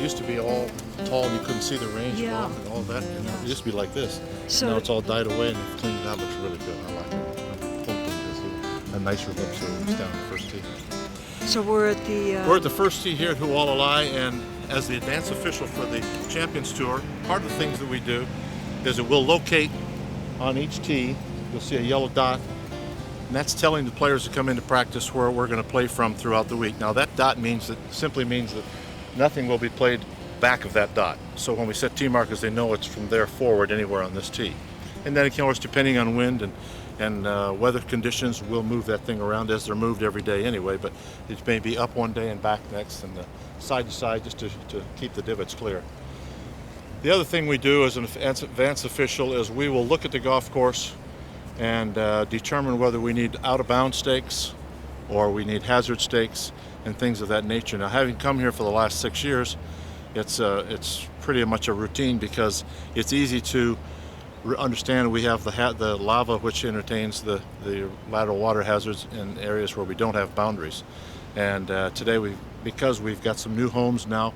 used to be all tall and you couldn't see the range Yeah. and all that. And Yeah. it used to be like this. So Now it's all died away and it's cleaned out. Looks really good. I like it. I'm hoping it's a nicer look so it's down the first tee. So we're at the We're at the first tee here at Hualalai, and as the advance official for the Champions Tour, part of the things that we do is that we'll locate on each tee. You'll see a yellow dot, and that's telling the players to come into practice where we're going to play from throughout the week. Now that dot simply means that nothing will be played back of that dot. So when we set tee markers, they know it's from there forward anywhere on this tee. And then, of course, depending on wind and weather conditions, we'll move that thing around as they're moved every day anyway, but it may be up one day and back next, and side to side just to keep the divots clear. The other thing we do as an advance official is we will look at the golf course and determine whether we need out-of-bounds stakes or we need hazard stakes and things of that nature. Now, having come here for the last 6 years, it's pretty much a routine because it's easy to understand. We have the lava, which entertains the lateral water hazards in areas where we don't have boundaries. And today, because we've got some new homes now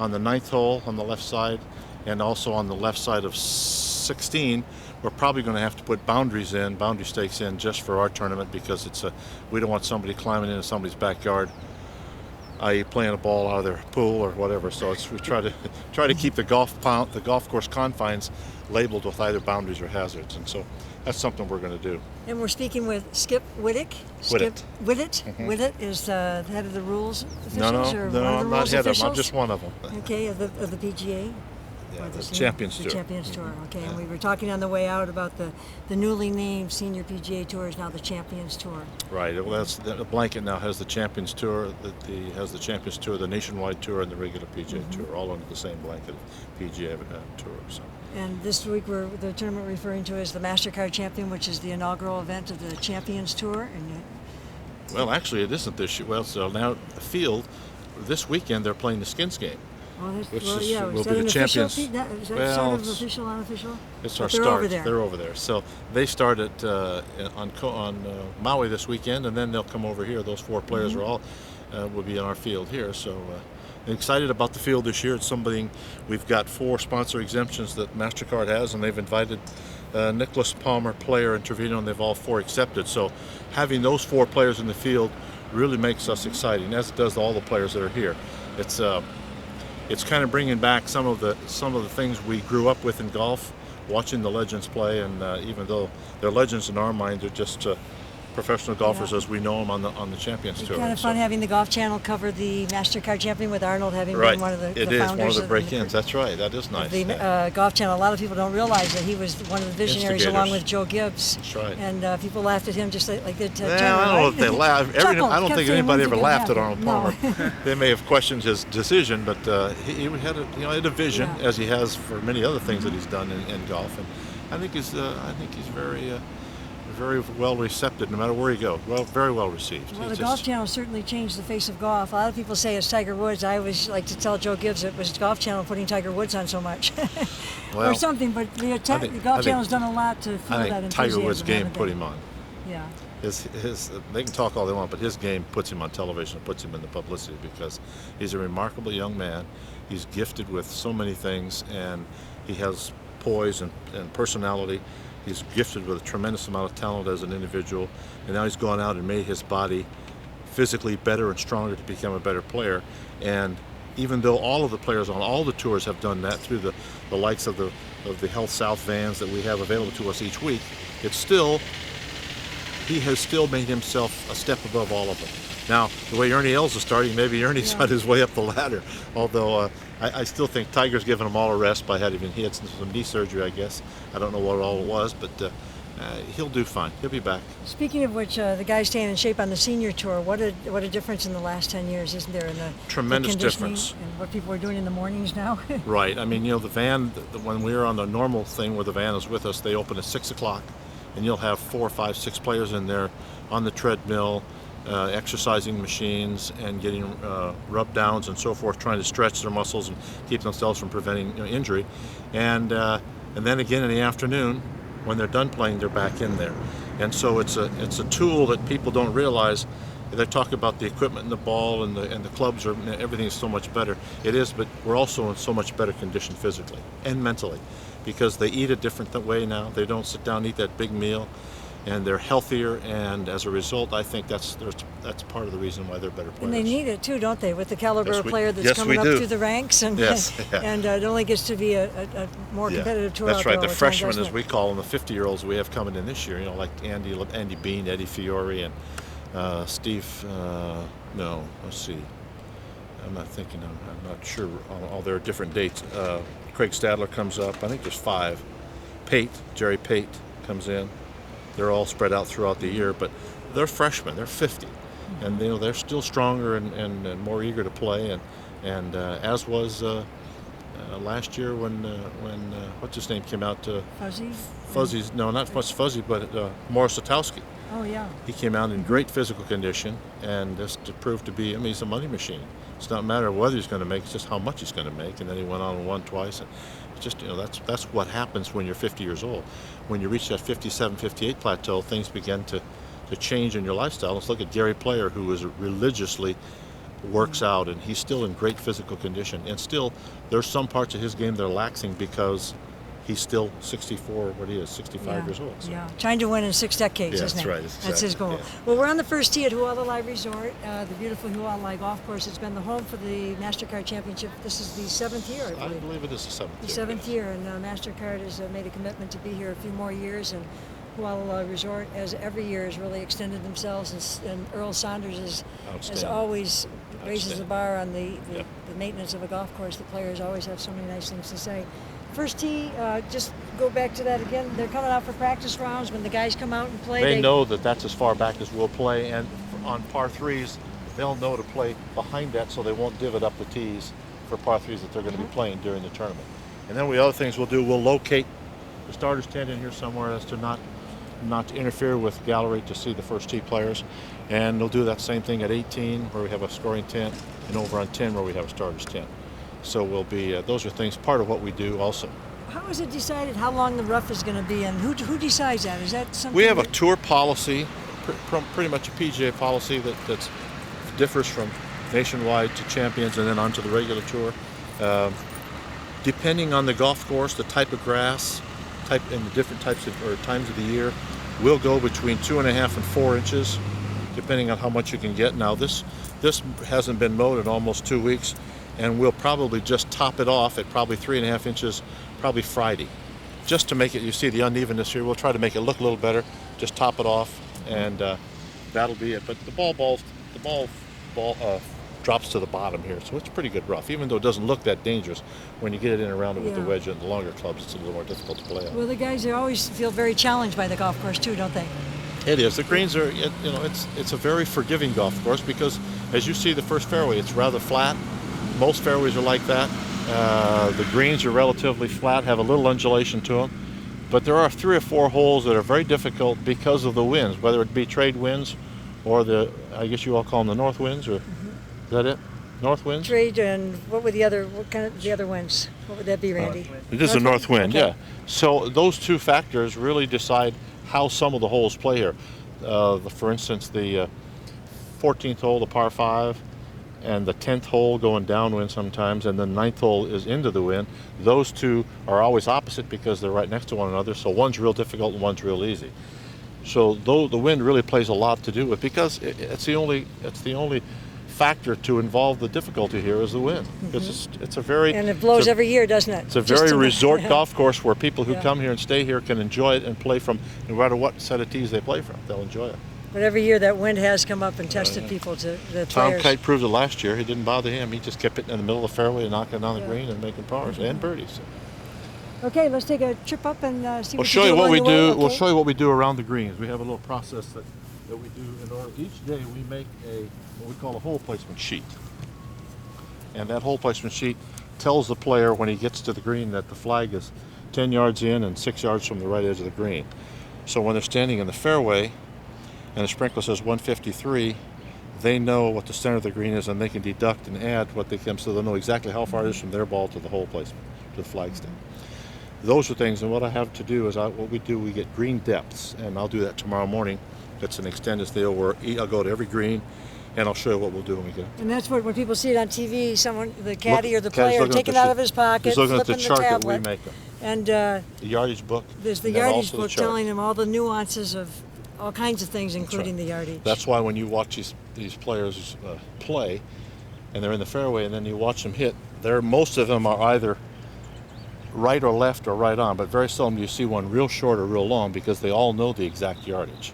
on the 9th hole on the left side and also on the left side of 16, we're probably going to have to put boundary stakes in just for our tournament because we don't want somebody climbing into somebody's backyard, i.e. playing a ball out of their pool or whatever. So we try to keep the golf course confines labeled with either boundaries or hazards, and so that's something we're going to do. and we're speaking with Skip Whitek. Whitek. Whitek is the head of the rules No, officials, or one of the I'm not rules head of them. officials? I'm just one of them. Okay, of the PGA. Yeah, Or the senior- Champions the Tour. Champions Tour. Okay, and we were talking on the way out about the newly named Senior PGA Tour is now the Champions Tour. Right. Well, the blanket now has the Champions Tour, has the Champions Tour, the Nationwide Tour, and the regular PGA Tour, all under the same blanket of PGA Tour. So. And this week the tournament we're referring to is the MasterCard Champion, which is the inaugural event of the Champions Tour. And Well, actually, it isn't this year. Well, so now the field, this weekend they're playing the Skins game. will will is be that the an champions. official? Is that Well, sort of it's- official, unofficial? It's our But they're start. over there. They're over there. So they start on Maui this weekend, and then they'll come over here. Those 4 players are all will be on our field here. So excited about the field this year. It's something we've got 4 sponsor exemptions that MasterCard has, and they've invited Nicholas Palmer, Player, and Trevino, and they've all 4 accepted. So having those 4 players in the field really makes us exciting, as it does all the players that are here. It's kind of bringing back some of the things we grew up with in golf, watching the legends play, and even though they're legends in our mind, they're just professional golfers as we know them on the Champions Tour. It's kind of fun having the Golf Channel cover the MasterCard Champion with Arnold having Right. been one of the It is founders one of the of break-ins. That's right. That is nice. the Golf Channel. A lot of people don't realize that he was one of the visionaries along Instigators. with Joe Gibbs. That's right. And people laughed at him just like they did. I don't know if they laughed. I don't think anybody ever laughed at Arnold Palmer. No. They may have questioned his decision, but he had a vision, as he has for many other things that he's done in golf. And I think he's very well received, no matter where you go. Well, very well received. Well, It's the Golf Channel certainly changed the face of golf. A lot of people say it's Tiger Woods. I always like to tell Joe Gibbs it was Golf Channel putting Tiger Woods on so much, Well, or something. But the Golf Channel's done a lot to fuel I that think enthusiasm. Tiger Woods' game haven't put they? him on. Yeah. They can talk all they want, but his game puts him on television, puts him in the publicity because he's a remarkable young man. He's gifted with so many things, and he has poise and personality. He's gifted with a tremendous amount of talent as an individual, and now he's gone out and made his body physically better and stronger to become a better player. And even though all of the players on all the tours have done that through the likes of the Health South vans that we have available to us each week, he has still made himself a step above all of them. Now, the way Ernie Els is starting, maybe Ernie's on his way up the ladder. Although I still think Tiger's given them all a rest by he had some knee surgery, I guess. I don't know what all it was, but he'll do fine. He'll be back. Speaking of which, the guys staying in shape on the Senior Tour. What a difference in the last 10 years, isn't there? In the Tremendous conditioning difference. And what people are doing in the mornings now. Right. I mean, the van, when we were on the normal thing where the van is with us, they open at 6 o'clock, and you'll have 4, 5, 6 players in there on the treadmill, exercising machines and getting rub downs and so forth, trying to stretch their muscles and keep themselves from preventing injury. And then again in the afternoon, when they're done playing, they're back in there. And so it's a tool that people don't realize. They talk about the equipment and the ball and the clubs are everything is so much better. It is, but we're also in so much better condition physically and mentally, because they eat a different way now. They don't sit down and eat that big meal, and they're healthier. And as a result, I think that's part of the reason why they're better players. And they need it too, don't they? With the caliber of player that's yes, coming up do. through the ranks, and Yes, yeah. and it only gets to be a more competitive tour. That's out there right. all The time, freshmen, doesn't as it? we call them, the 50-year-olds we have coming in this year. You know, like Andy Bean, Eddie Fiore, and Steve. No, let's see. I'm not thinking. I'm not sure. All their different dates. Craig Stadler comes up. I think there's 5. Jerry Pate comes in. They're all spread out throughout the year, but they're freshmen. They're 50, and they're still stronger and more eager to play. And as was last year when what's his name came out to Fuzzy's. No, not much Fuzzy, but Morris Satowski. Oh yeah. He came out in great physical condition, and this proved to be. I mean, he's a money machine. It's not a matter of whether he's going to make; it's just how much he's going to make. And then he went on and won twice. And it's just that's what happens when you're 50 years old. When you reach that 57, 58 plateau, things begin to change in your lifestyle. Let's look at Gary Player, who is religiously works out, and he's still in great physical condition. And still, there's some parts of his game that are laxing because he's still 64, 65 years old. So. Yeah, trying to win in 6 decades, isn't it? That's right. That's his goal. Yeah. Well, we're on the first tee at Hualalai Resort, the beautiful Hualalai Golf Course. It's been the home for the MasterCard Championship. This is the 7th year, I believe. I believe it is the 7th year. The 7th year, and MasterCard has made a commitment to be here a few more years, and Hualalai Resort, as every year, has really extended themselves, and Earl Saunders as always raises the bar on the maintenance of a golf course. The players always have so many nice things to say. First tee, just go back to that again. They're coming out for practice rounds. When the guys come out and play, they know that that's as far back as we'll play, and on par 3s, they'll know to play behind that so they won't divot up the tees for par 3s that they're going to be playing during the tournament. And then the other things we'll do, we'll locate the starters tent in here somewhere as to not to interfere with gallery to see the first tee players. And they'll do that same thing at 18 where we have a scoring tent, and over on 10 where we have a starters tent. So we'll be, those are things, part of what we do also. How is it decided how long the rough is going to be, and who decides that? Is that something? We have a tour policy, pretty much a PGA policy that differs from Nationwide to Champions and then onto the regular tour. Depending on the golf course, the type of grass, and the different types or times of the year, we'll go between 2.5 and 4 inches, depending on how much you can get. Now this hasn't been mowed in almost 2 weeks, and we'll probably just top it off at probably 3.5 inches, probably Friday, just to make it. You see the unevenness here. We'll try to make it look a little better. Just top it off, and that'll be it. But the ball drops to the bottom here, so it's pretty good rough. Even though it doesn't look that dangerous, when you get it in around it with the wedge and the longer clubs, it's a little more difficult to play on. Well, the guys always feel very challenged by the golf course too, don't they? It is. The greens are, it's a very forgiving golf course because, as you see, the first fairway, it's rather flat. Most fairways are like that. The greens are relatively flat, have a little undulation to them. But there are 3 or 4 holes that are very difficult because of the winds, whether it be trade winds or I guess you all call them the north winds, or is that it? North winds? Trade, and what kind of the other winds? What would that be, Randy? It is a north wind, okay. yeah. So those 2 factors really decide how some of the holes play here. For instance, the 14th hole, the par 5, and the 10th hole going downwind sometimes, and the 9th hole is into the wind. Those 2 are always opposite because they're right next to one another, so one's real difficult and one's real easy. So though the wind really plays a lot to do with, because it's the only factor to involve the difficulty here is the wind. Because it's a very... And it blows every year, doesn't it? It's a very resort golf course where people who come here and stay here can enjoy it and play from no matter what set of tees they play from. They'll enjoy it. But every year that wind has come up and tested people, the Tom players. Kite proved it last year. It didn't bother him. He just kept hitting in the middle of the fairway and knocking down the green and making pars and birdies. Okay, let's take a trip up and see We'll what show you you what we do. Okay? We'll show you what we do around the greens. We have a little process that we do in order. Each day we make what we call a hole placement sheet. And that hole placement sheet tells the player when he gets to the green that the flag is 10 yards in and 6 yards from the right edge of the green. So when they're standing in the fairway and the sprinkler says 153, they know what the center of the green is, and they can deduct and add what they can, so they'll know exactly how far it is from their ball to the hole placement, to the flag stand. those are things. And what I have to do is what we do, we get green depths, and I'll do that tomorrow morning. It's an extended deal where I'll go to every green, and I'll show you what we'll do when we get. And that's what, when people see it on TV, someone, the caddy or the caddy's player, looking at taking the it out sheet. of his pocket, He's looking at flipping the chart that we tablet, make them. and The yardage book. there's the and then yardage also the book chart. telling him all the nuances of all kinds of things, including right. the yardage. That's why when you watch these players play, and they're in the fairway, and then you watch them hit, most of them are either right or left or right on, but very seldom do you see one real short or real long, because they all know the exact yardage,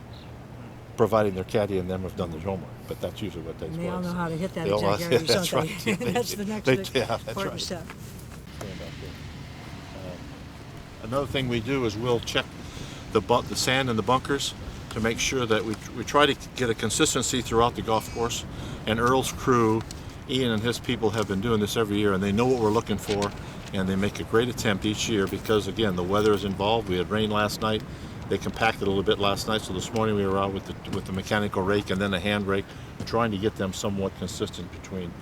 providing their caddy and them have done their homework. But that's usually what takes And place. they all know how to hit that They all exact know- yardage, that's don't right. they? Yeah, That's the next that's important right. step. Stand up here. Another thing we do is we'll check the sand in the bunkers to make sure that we try to get a consistency throughout the golf course. And Earl's crew, Ian and his people, have been doing this every year, and they know what we're looking for, and they make a great attempt each year because, again, the weather is involved. We had rain last night. They compacted a little bit last night, so this morning we were out with the mechanical rake and then a hand rake, trying to get them somewhat consistent between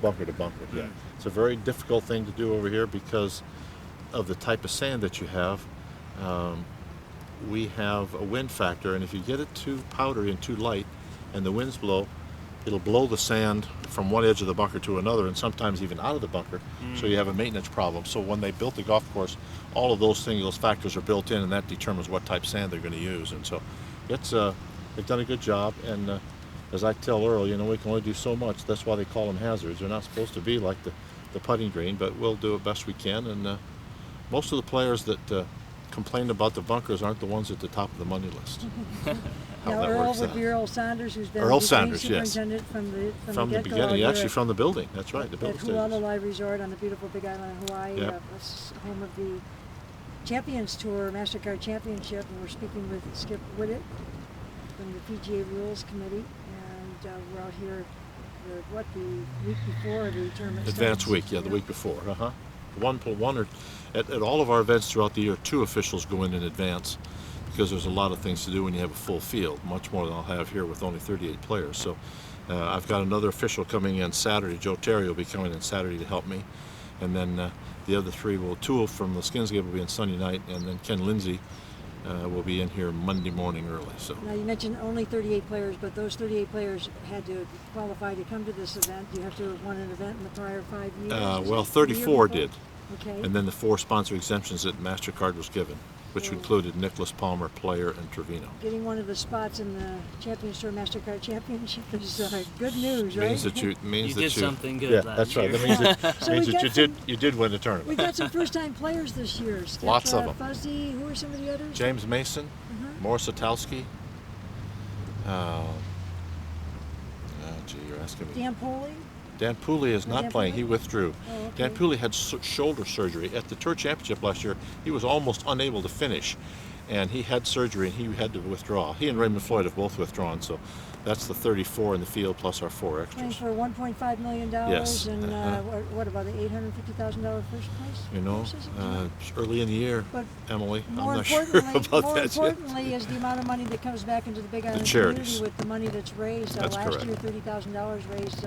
bunker to bunker. Yeah, it's a very difficult thing to do over here because of the type of sand that you have. We have a wind factor, and if you get it too powdery and too light, and the winds blow, it'll blow the sand from one edge of the bunker to another, and sometimes even out of the bunker. So you have a maintenance problem. So when they built the golf course, all of those things, those factors are built in, and that determines what type of sand they're going to use. And so they've done a good job. And as I tell Earl, we can only do so much. That's why they call them hazards. They're not supposed to be like the putting green, but we'll do it best we can. And most of the players that complain about the bunkers aren't the ones at the top of the money list. How Now, that Earl works would out. be Earl Saunders, who's been Earl the Saunders, yes. superintendent from the the get-go beginning, here actually at- from the building. That's right, the at building stages. Hualalai Resort on the beautiful Big Island of Hawaii, Yep. home of the Champions Tour, MasterCard Championship, and we're speaking with Skip Whitek from the PGA Rules Committee, and we're out here the week before the tournament Advance starts. week, yeah, the week before. One or at all of our events throughout the year, 2 officials go in advance because there's a lot of things to do when you have a full field, much more than I'll have here with only 38 players. So I've got another official coming in Saturday. Joe Terry will be coming in Saturday to help me, and then the other 3 2 from the Skins Game will be in Sunday night, and then Ken Lindsay will be in here Monday morning early. So. Now, you mentioned only 38 players, but those 38 players had to qualify to come to this event. You have to have won an event in the prior 5 years? Well, 34 did. Okay. And then the 4 sponsor exemptions that MasterCard was given, which included Nicholas Palmer, Player, and Trevino. Getting one of the spots in the Champions Tour MasterCard Championship is good news, right? Means You did something good Yeah, last that's right. year. That means we that got you did win the tournament. We got some first-time players this year. Lots of them. Fuzzy. Who are some of the others? James Mason, Morris Satowski. You're asking me. Dan Poley. Dan Pooley is No, not Dan playing. Pooley? He withdrew. Oh, okay. Dan Pooley had shoulder surgery. At the Tour Championship last year, he was almost unable to finish, and he had surgery, and he had to withdraw. He and Raymond Floyd have both withdrawn, so that's the 34 in the field plus our 4 Playing extras. for $1.5 million. Yes. And what about the $850,000 first place? It's early in the year, But Emily. I'm more not sure importantly, about more that yet. importantly is the amount of money that comes back into the Big Island charities. community with the money that's raised. That's Last correct. year, $30,000 raised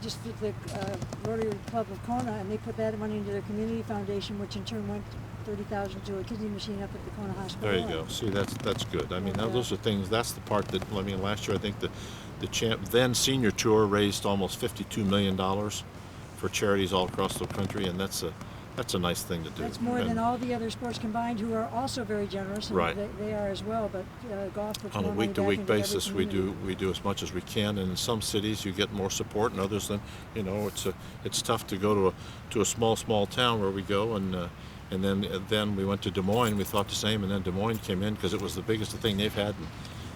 just with the Rotary Club of Kona, and they put that money into their community foundation, which in turn went $30,000 to a kidney machine up at the Kona Hospital. There you go. See, that's good. I mean, now those are things. That's the part that last year I think the then senior tour raised almost $52 million for charities all across the country, and that's a nice thing to do. That's more than all the other sports combined, who are also very generous. And Right. They are as well, but golf puts On a more money back week-to-week into every basis, we community. do as much as we can, and in some cities you get more support, and others then it's tough to go to a small town where we go, and then we went to Des Moines. We thought the same, and then Des Moines came in because it was the biggest thing they've had in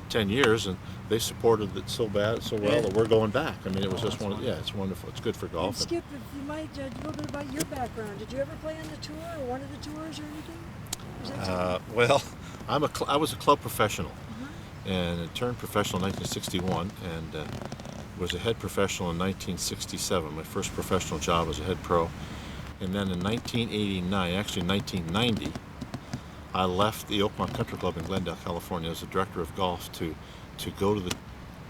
10 years, and they supported it so well that we're going back. I mean, it was just it's wonderful. It's good for And golf. Skip, if you might, a little bit about your background. Did you ever play on the tour or one of the tours or anything? Was that something? Well, I was a club professional, and I turned professional in 1961, and was a head professional in 1967. My first professional job as a head pro, and then in 1989, actually 1990, I left the Oakmont Country Club in Glendale, California, as a director of golf to go to the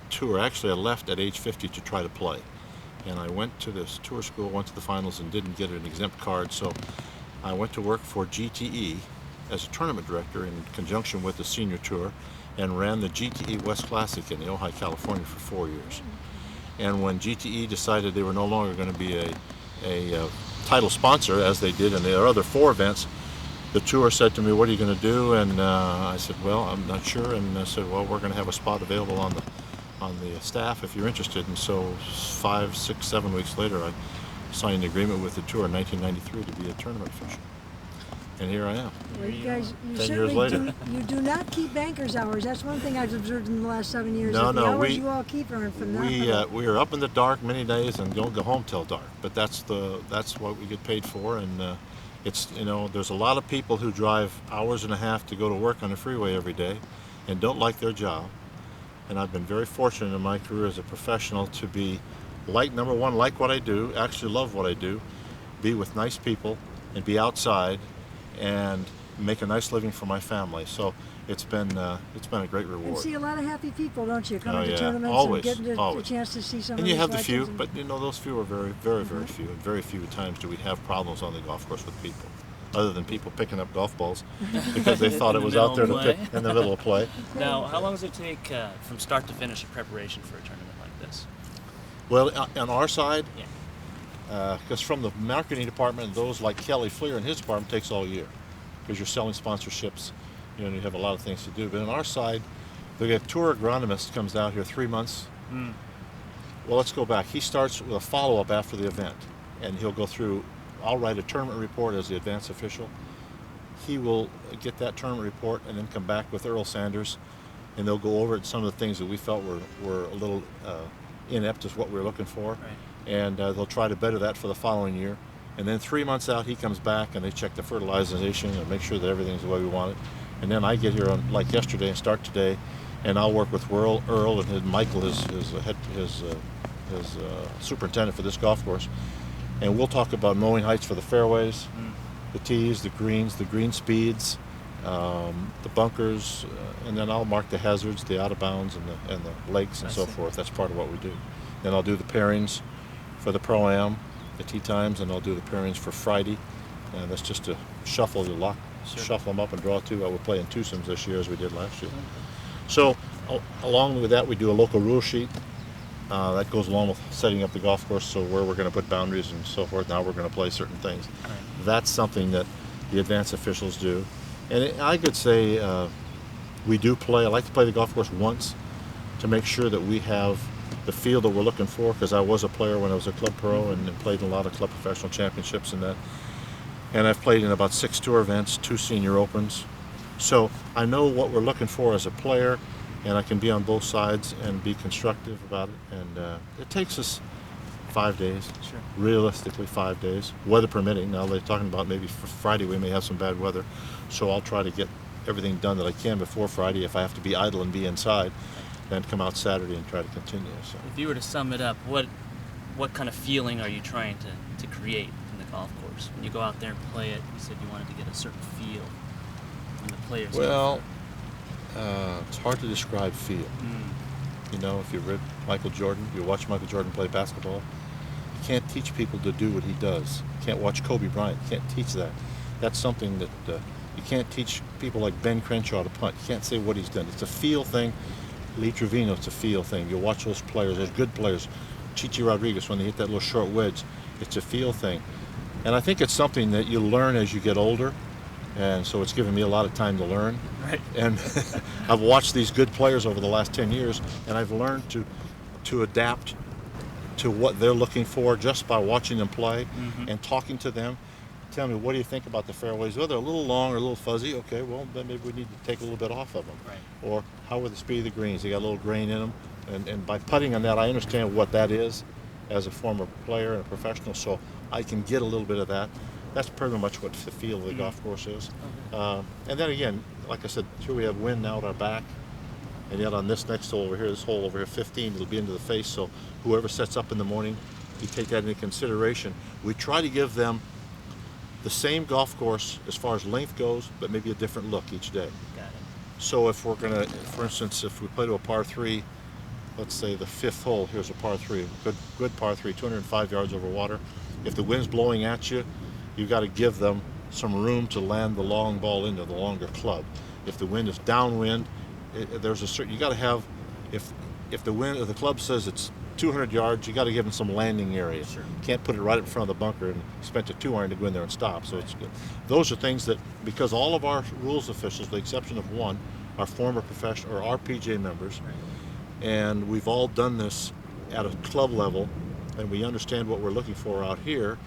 tour. Actually, I left at age 50 to try to play, and I went to this tour school, went to the finals, and didn't get an exempt card. So I went to work for GTE as a tournament director in conjunction with the senior tour, and ran the GTE West Classic in Ojai, California for 4 years. And when GTE decided they were no longer going to be a title sponsor, as they did in their other 4 events, the tour said to me, "What are you going to do?" And I said, "Well, I'm not sure." And I said, "Well, we're going to have a spot available on the staff if you're interested." And so 5, 6, 7 weeks later, I signed an agreement with the tour in 1993 to be a tournament official. And here I am. Well, you guys, you 10 years later. you do not keep bankers' hours. That's one thing I've observed in the last 7 years. No, the no, hours you all keep are phenomenal. we are up in the dark many days and don't go home till dark. But that's what we get paid for. And it's, there's a lot of people who drive hours and a half to go to work on the freeway every day and don't like their job. And I've been very fortunate in my career as a professional to be number one, like what I do, actually love what I do, be with nice people, and be outside and make a nice living for my family. So it's been a great reward. And see a lot of happy people, don't you? Coming Oh, to yeah. tournaments Always, and getting always. a chance to see some And of you these have the few, legends. but those few are very, very, very few. And very few times do we have problems on the golf course with people, other than people picking up golf balls because they thought it was out there to pick in the middle of play. Now, how long does it take from start to finish in preparation for a tournament like this? Well, on our side, Yeah. because from the marketing department, those like Kelly Fleer and his department takes all year, because you're selling sponsorships, and you have a lot of things to do. But on our side, the tour agronomist comes out here 3 months. Well, let's go back. He starts with a follow-up after the event, and he'll go through. I'll write a tournament report as the advance official. He will get that tournament report and then come back with Earl Sanders, and they'll go over some of the things that we felt were a little inept as what we were looking for. Right. And they'll try to better that for the following year. And then 3 months out, he comes back and they check the fertilization and make sure that everything's the way we want it. And then I get here on like yesterday and start today, and I'll work with Earl and Michael, his superintendent for this golf course, and we'll talk about mowing heights for the fairways, the tees, the greens, the green speeds, the bunkers, and then I'll mark the hazards, the out of bounds, and the lakes and so forth. That's part of what we do. Then I'll do the pairings for the Pro-Am, the tee times, and I'll do the pairings for Friday. And that's just to shuffle shuffle them up and draw 2. I will play in twosomes this year as we did last year. So along with that, we do a local rule sheet. That goes along with setting up the golf course, so where we're going to put boundaries and so forth. Now we're going to play certain things. Right. That's something that the advanced officials do. And I could say we do play. I like to play the golf course once to make sure that we have the feel that we're looking for, because I was a player when I was a club pro and played in a lot of club professional championships and that. And I've played in about 6 tour events, 2 senior opens. So I know what we're looking for as a player, and I can be on both sides and be constructive about it. And it takes us 5 days, Sure. realistically 5 days, weather permitting. Now they're talking about maybe for Friday we may have some bad weather, so I'll try to get everything done that I can before Friday. If I have to be idle and be inside, then come out Saturday and try to continue. So. If you were to sum it up, what kind of feeling are you trying to create in the golf course? When you go out there and play it, you said you wanted to get a certain feel when the players Well, it's hard to describe feel. If you read Michael Jordan, you watch Michael Jordan play basketball, you can't teach people to do what he does. You can't watch Kobe Bryant. You can't teach that. That's something that you can't teach people like Ben Crenshaw to punt. You can't say what he's done. It's a feel thing. Lee Trevino, it's a feel thing. You watch those players, those good players. Chichi Rodriguez, when they hit that little short wedge, it's a feel thing. And I think it's something that you learn as you get older. And so it's given me a lot of time to learn. Right. And I've watched these good players over the last 10 years, and I've learned to adapt to what they're looking for just by watching them play and talking to them. Tell me, what do you think about the fairways? Well, they're a little long or a little fuzzy. Okay, well, then maybe we need to take a little bit off of them. Right. Or how are the speed of the greens? They got a little grain in them. And by putting on that, I understand what that is as a former player and a professional, so I can get a little bit of that. That's pretty much what the feel of the golf course is. And then again, like I said, here we have wind now at our back. And yet on this next hole over here, this hole over here, 15, it'll be into the face. So whoever sets up in the morning, you take that into consideration. We try to give them the same golf course as far as length goes, but maybe a different look each day. Got it. So if we're going to, for instance, if we play to a par 3, let's say the 5th hole, here's a par 3, good par 3, 205 yards over water. If the wind's blowing at you, you've got to give them some room to land the long ball into the longer club. If the wind is downwind, there's a certain, you got to have, if the club says it's 200 yards, you got to give them some landing area. Sure. You can't put it right in front of the bunker and expect a 2-iron to go in there and stop. So it's good. Those are things that, because all of our rules officials, with the exception of one, are former professional or are PGA members, and we've all done this at a club level, and we understand what we're looking for out here,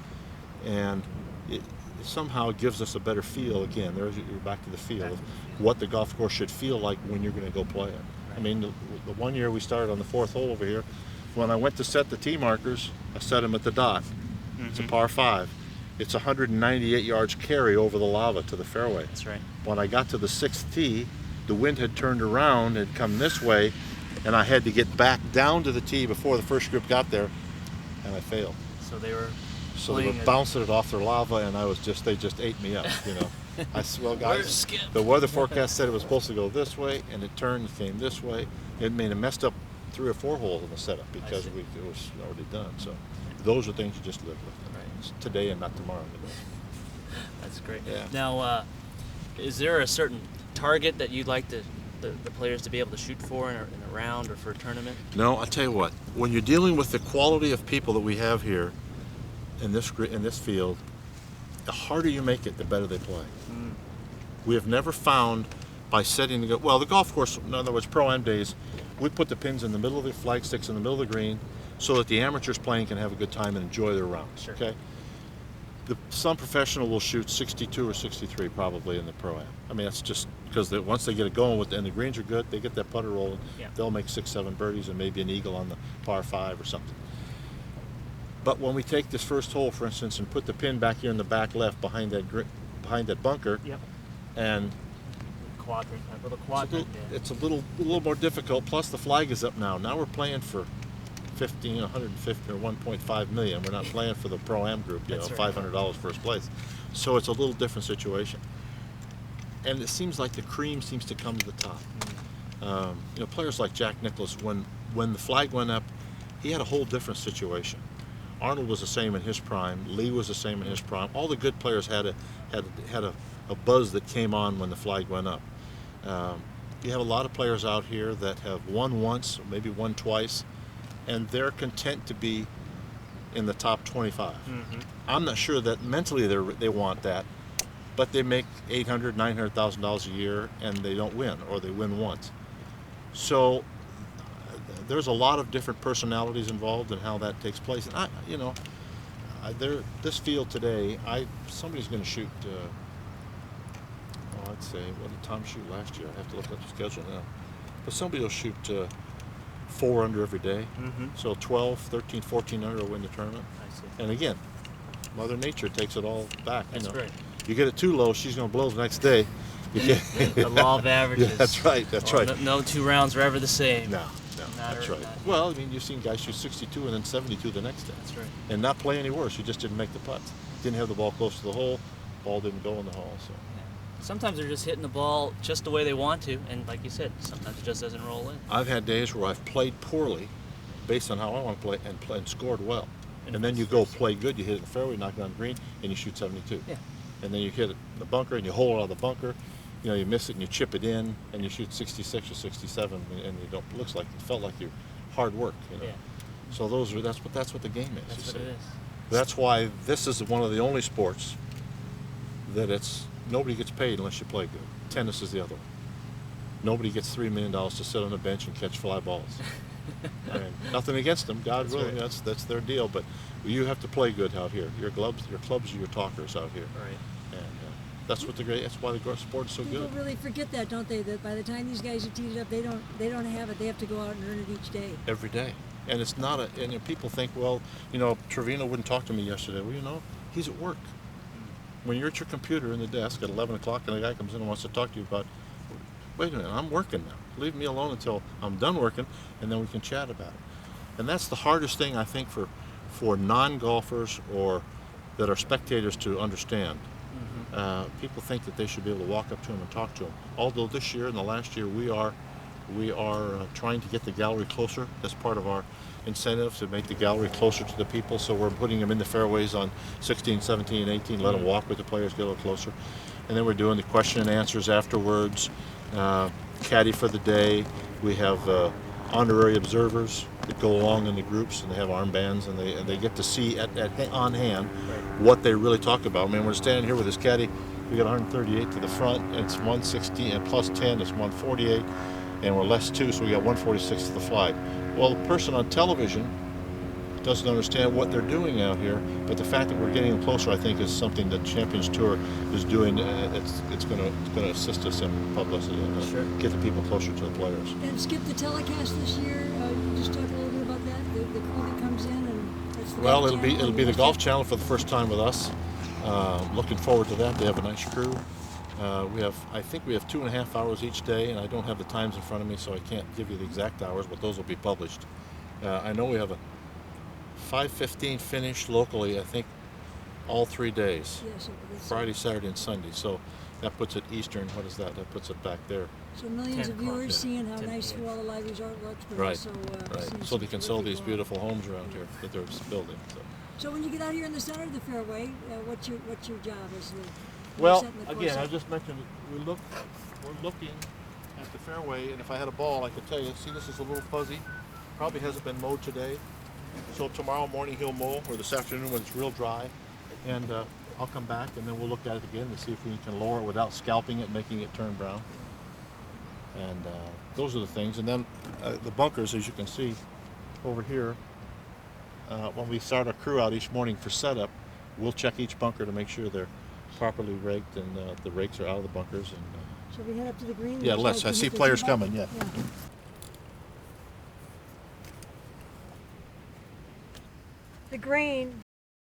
and it somehow gives us a better feel. Again, you're back to the feel of what the golf course should feel like when you're going to go play it. I mean, the one year we started on the 4th hole over here, when I went to set the tee markers, I set them at the dot. It's a par 5. It's 198 yards carry over the lava to the fairway. That's right. When I got to the 6th tee, the wind had turned around and come this way, and I had to get back down to the tee before the first group got there, and I failed. So they were bouncing it off their lava, and they just ate me up, you know. I said, well, guys, the weather forecast said it was supposed to go this way, and it turned and came this way. It messed up 3 or 4 holes in the setup because it was already done. So those are things you just live with. Right. It's today and not tomorrow. That's great. Yeah. Now, is there a certain target that you'd like the players to be able to shoot for in a round or for a tournament? No, I'll tell you what. When you're dealing with the quality of people that we have here in this field, the harder you make it, the better they play. We have never found by setting the golf course, in other words, Pro-Am days, we put the pins in the middle of the flag sticks in the middle of the green so that the amateurs playing can have a good time and enjoy their rounds. Sure. Okay. Some professional will shoot 62 or 63 probably in the Pro-Am. I mean, that's just because once they get it going and the greens are good, they get that putter rolling, they'll make 6, 7 birdies and maybe an eagle on the par 5 or something. But when we take this first hole, for instance, and put the pin back here in the back left behind that bunker, and it's a little more difficult. Plus the flag is up now. Now we're playing for 150 or 1.5 million. We're not playing for the Pro-Am group, $500 first place. So it's a little different situation. And it seems like the cream seems to come to the top. Players like Jack Nicklaus, when the flag went up, he had a whole different situation. Arnold was the same in his prime. Lee was the same in his prime. All the good players had a buzz that came on when the flag went up. You have a lot of players out here that have won once, or maybe won twice, and they're content to be in the top 25. I'm not sure that mentally they want that, but they make $800,000, $900,000 a year, and they don't win, or they win once. So there's a lot of different personalities involved in how that takes place. And this field today, somebody's going to shoot. I'd say, what did Tom shoot last year? I have to look at the schedule now. But somebody will shoot 4 under every day. So 12, 13, 14 under will win the tournament. I see. And again, Mother Nature takes it all back. That's right. You get it too low, she's going to blow the next day. The law of averages. Yeah, that's right. That's right. No 2 rounds are ever the same. No, that's right. Well, I mean, you've seen guys shoot 62 and then 72 the next day. That's right. And not play any worse. You just didn't make the putts. Didn't have the ball close to the hole. Ball didn't go in the hole. So. Sometimes they're just hitting the ball just the way they want to, and like you said, sometimes it just doesn't roll in. I've had days where I've played poorly based on how I want to play and scored well. And then you go play good, you hit it in the fairway, knock it on the green, and you shoot 72. Yeah. And then you hit it in the bunker, and you hole it out of the bunker. You miss it, and you chip it in, and you shoot 66 or 67, and it felt like your hard work. Yeah. So that's what the game is. That's what it is. That's why this is one of the only sports that nobody gets paid unless you play good. Tennis is the other one. Nobody gets $3 million to sit on a bench and catch fly balls. I mean, nothing against them. God willing, that's their deal. But you have to play good out here. Your clubs are your talkers out here. Right. And that's why the sport is so good. People really forget that, don't they? That by the time these guys are teed up, they don't have it. They have to go out and earn it each day. Every day. And it's not and people think, well, Trevino wouldn't talk to me yesterday. Well, he's at work. When you're at your computer in the desk at 11 o'clock and a guy comes in and wants to talk to you about, wait a minute, I'm working now. Leave me alone until I'm done working, and then we can chat about it. And that's the hardest thing, I think, for non-golfers or that are spectators to understand. People think that they should be able to walk up to him and talk to him. Although this year and the last year we are We are trying to get the gallery closer. That's part of our incentive, to make the gallery closer to the people. So we're putting them in the fairways on 16, 17, 18, let them walk with the players, get a little closer. And then we're doing the question and answers afterwards, caddy for the day. We have honorary observers that go along in the groups, and they have armbands, and they get to see on hand what they really talk about. I mean, we're standing here with this caddy. We got 138 to the front, and it's 116, and plus 10 is 148, and we're less 2, so we got 146 to the flag. Well, the person on television doesn't understand what they're doing out here, but the fact that we're getting them closer, I think, is something that Champions Tour is doing. It's going to assist us in publicity and get the people closer to the players. And Skip, the telecast this year, just talk a little bit about that, the crew that comes in, and that's the Well, Golf Channel, it'll be the Golf Channel for the first time with us. Looking forward to that. They have a nice crew. I think we have 2.5 hours each day, and I don't have the times in front of me, so I can't give you the exact hours, but those will be published. I know we have a 5:15 finish locally, I think, all 3 days. Yes, Friday, Saturday, and Sunday. So that puts it Eastern. What is that? That puts it back there. So millions 10 of viewers o'clock, yeah. seeing how 10 nice p.m. Hualalai Resort looks, but Right. also seeing So they some can sell terrific these golf. beautiful homes around here that they're building. So when you get out here in the center of the fairway, what's your job? Well, again, I just mentioned we're looking at the fairway, and if I had a ball, I could tell you. See, this is a little fuzzy. Probably hasn't been mowed today. So tomorrow morning he'll mow, or this afternoon when it's real dry, and I'll come back and then we'll look at it again to see if we can lower it without scalping it, making it turn brown. And those are the things. And then the bunkers, as you can see over here, when we start our crew out each morning for setup, we'll check each bunker to make sure they're properly raked and the rakes are out of the bunkers. And shall we head up to the green? yeah, let's. I see players coming. Yeah. The green